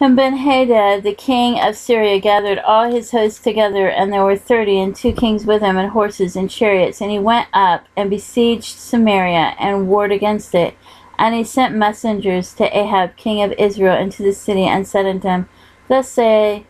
And Benhadad the king of Syria gathered all his hosts together, and there were 32 kings with him, and horses and chariots. And he went up and besieged Samaria, and warred against it. And he sent messengers to Ahab king of Israel into the city, and said unto him, Thus say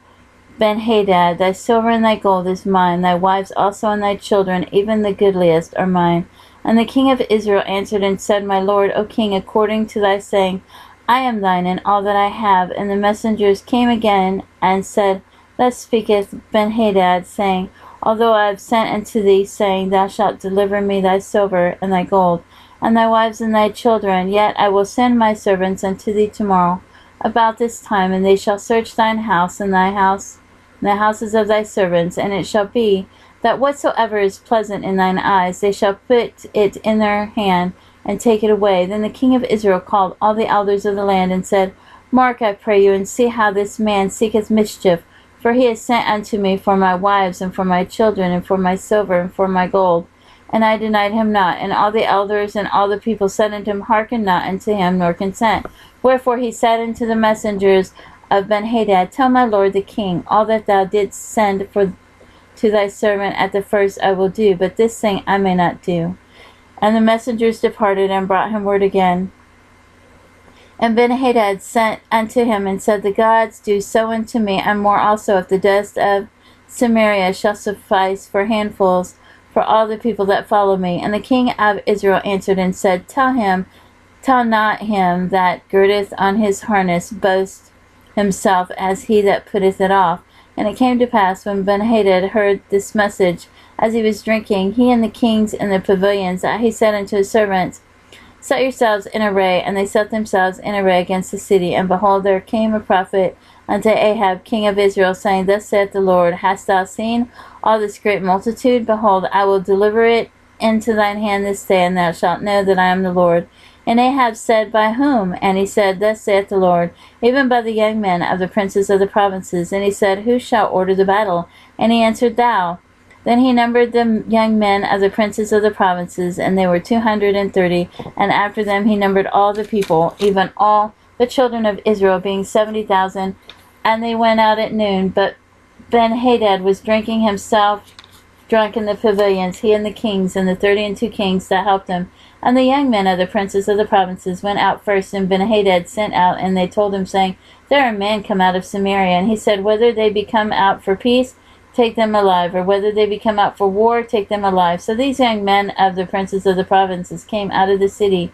Benhadad, thy silver and thy gold is mine, thy wives also and thy children, even the goodliest, are mine. And the king of Israel answered and said, My lord, O king, according to thy saying, I am thine and all that I have. And the messengers came again and said, Thus speaketh Benhadad, saying, Although I have sent unto thee, saying, Thou shalt deliver me thy silver and thy gold, and thy wives and thy children, yet I will send my servants unto thee tomorrow about this time, and they shall search thine house and thy house, and the houses of thy servants. And it shall be, that whatsoever is pleasant in thine eyes, they shall put it in their hand, and take it away. Then the king of Israel called all the elders of the land, and said, Mark, I pray you, and see how this man seeketh mischief. For he has sent unto me for my wives, and for my children, and for my silver, and for my gold. And I denied him not. And all the elders and all the people said unto him, Hearken not unto him, nor consent. Wherefore he said unto the messengers of Benhadad, Tell my lord the king, all that thou didst send for to thy servant at the first I will do, but this thing I may not do. And the messengers departed, and brought him word again. And Benhadad sent unto him, and said, The gods do so unto me, and more also, if the dust of Samaria shall suffice for handfuls for all the people that follow me. And the king of Israel answered and said, Tell not him that girdeth on his harness boast himself as he that putteth it off. And it came to pass, when Benhadad heard this message, as he was drinking, he and the kings in the pavilions, that he said unto his servants, Set yourselves in array. And they set themselves in array against the city. And behold, there came a prophet unto Ahab king of Israel, saying, Thus saith the Lord, Hast thou seen all this great multitude? Behold, I will deliver it into thine hand this day, and thou shalt know that I am the Lord. And Ahab said, By whom? And he said, Thus saith the Lord, Even by the young men of the princes of the provinces. And he said, Who shall order the battle? And he answered, Thou. Then he numbered the young men of the princes of the provinces, and they were 230. And after them he numbered all the people, even all the children of Israel, being 70,000. And they went out at noon. But Benhadad was drinking himself drunk in the pavilions, he and the kings, and the 32 kings that helped him. And the young men of the princes of the provinces went out first, and Benhadad sent out, and they told him, saying, There are men come out of Samaria. And he said, Whether they be come out for peace, take them alive, or whether they be come out for war, take them alive. So these young men of the princes of the provinces came out of the city,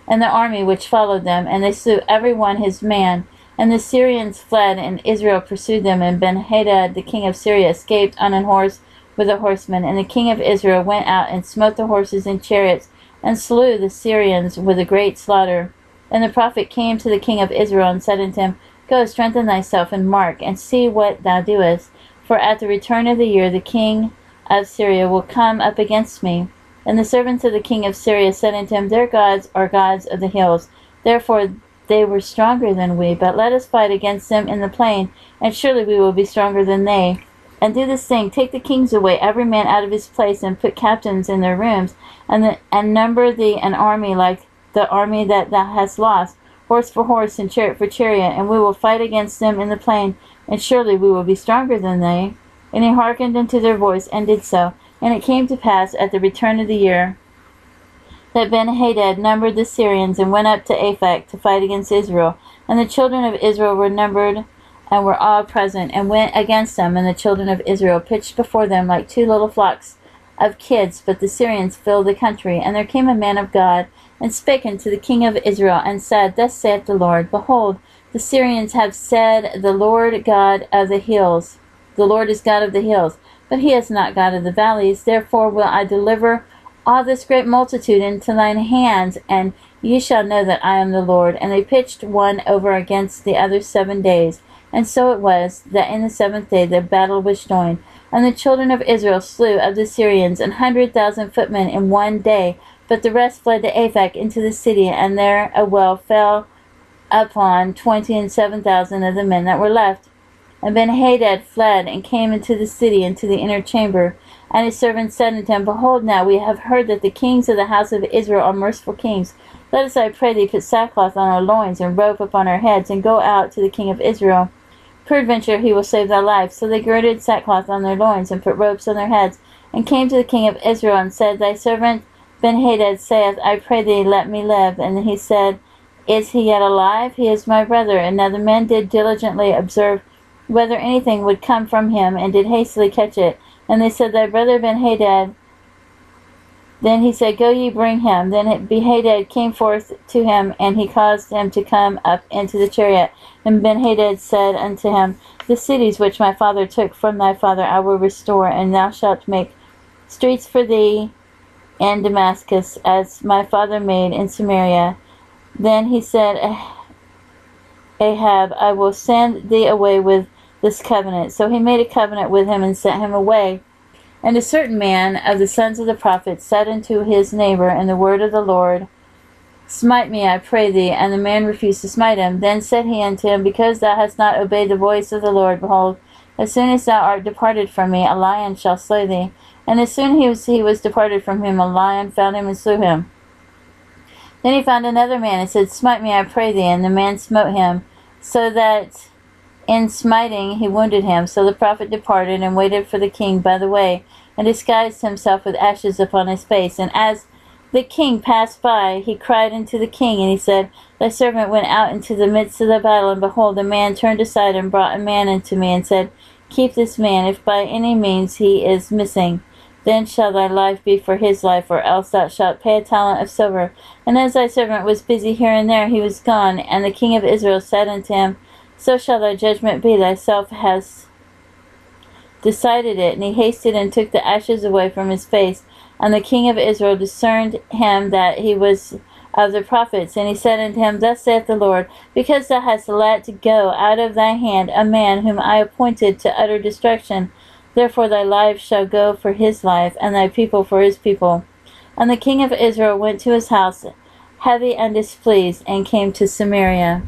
and the army which followed them, and they slew every one his man. And the Syrians fled, and Israel pursued them. And Benhadad the king of Syria escaped on an horse with a horseman. And the king of Israel went out and smote the horses and chariots, and slew the Syrians with a great slaughter. And the prophet came to the king of Israel, and said unto him, Go, strengthen thyself, and mark, and see what thou doest. For at the return of the year the king of Syria will come up against me. And the servants of the king of Syria said unto him, Their gods are gods of the hills, therefore they were stronger than we. But let us fight against them in the plain, and surely we will be stronger than they. And do this thing, take the kings away, every man out of his place, and put captains in their rooms, and number thee an army like the army that thou hast lost, horse for horse, and chariot for chariot, and we will fight against them in the plain, and surely we will be stronger than they. And he hearkened unto their voice, and did so. And it came to pass at the return of the year, that Benhadad numbered the Syrians, and went up to Aphek to fight against Israel. And the children of Israel were numbered, and were all present, and went against them. And the children of Israel pitched before them like two little flocks of kids, but the Syrians filled the country. And there came a man of God, and spake unto the king of Israel, and said, Thus saith the Lord, Behold, the Syrians have said, The Lord God of the hills, the Lord is God of the hills, but he is not God of the valleys. Therefore will I deliver all this great multitude into thine hands, and ye shall know that I am the Lord. And they pitched one over against the other 7 days. And so it was, that in the 7th day the battle was joined. And the children of Israel slew of the Syrians 100,000 footmen in 1 day. But the rest fled to Aphek into the city, and there a well fell upon 27,000 of the men that were left. And Benhadad fled, and came into the city, into the inner chamber. And his servants said unto him, Behold, now we have heard that the kings of the house of Israel are merciful kings. Let us, I pray thee, put sackcloth on our loins, and robe upon our heads, and go out to the king of Israel. Peradventure he will save thy life. So they girded sackcloth on their loins, and put robes on their heads, and came to the king of Israel, and said, Thy servant Benhadad saith, I pray thee, let me live. And he said, Is he yet alive? He is my brother. And now the men did diligently observe whether anything would come from him, and did hastily catch it. And they said, Thy brother Benhadad. Then he said, Go ye, bring him. Then Benhadad came forth to him, and he caused him to come up into the chariot. And Benhadad said unto him, The cities which my father took from thy father I will restore, and thou shalt make streets for thee in Damascus, as my father made in Samaria. Then he said, Ahab, I will send thee away with this covenant. So he made a covenant with him, and sent him away. And a certain man of the sons of the prophets said unto his neighbor in the word of the Lord, Smite me, I pray thee. And the man refused to smite him. Then said he unto him, Because thou hast not obeyed the voice of the Lord, behold, as soon as thou art departed from me, a lion shall slay thee. And as soon as he was departed from him, a lion found him and slew him. Then he found another man, and said, Smite me, I pray thee. And the man smote him, so that in smiting he wounded him. So the prophet departed, and waited for the king by the way, and disguised himself with ashes upon his face. And as the king passed by, he cried unto the king, and he said, Thy servant went out into the midst of the battle, and behold, a man turned aside and brought a man unto me, and said, Keep this man, if by any means he is missing. Then shall thy life be for his life, or else thou shalt pay a talent of silver. And as thy servant was busy here and there, he was gone. And the king of Israel said unto him, So shall thy judgment be, thyself hast decided it. And he hasted and took the ashes away from his face. And the king of Israel discerned him that he was of the prophets. And he said unto him, Thus saith the Lord, Because thou hast let go out of thy hand a man whom I appointed to utter destruction, therefore thy life shall go for his life, and thy people for his people. And the king of Israel went to his house heavy and displeased, and came to Samaria.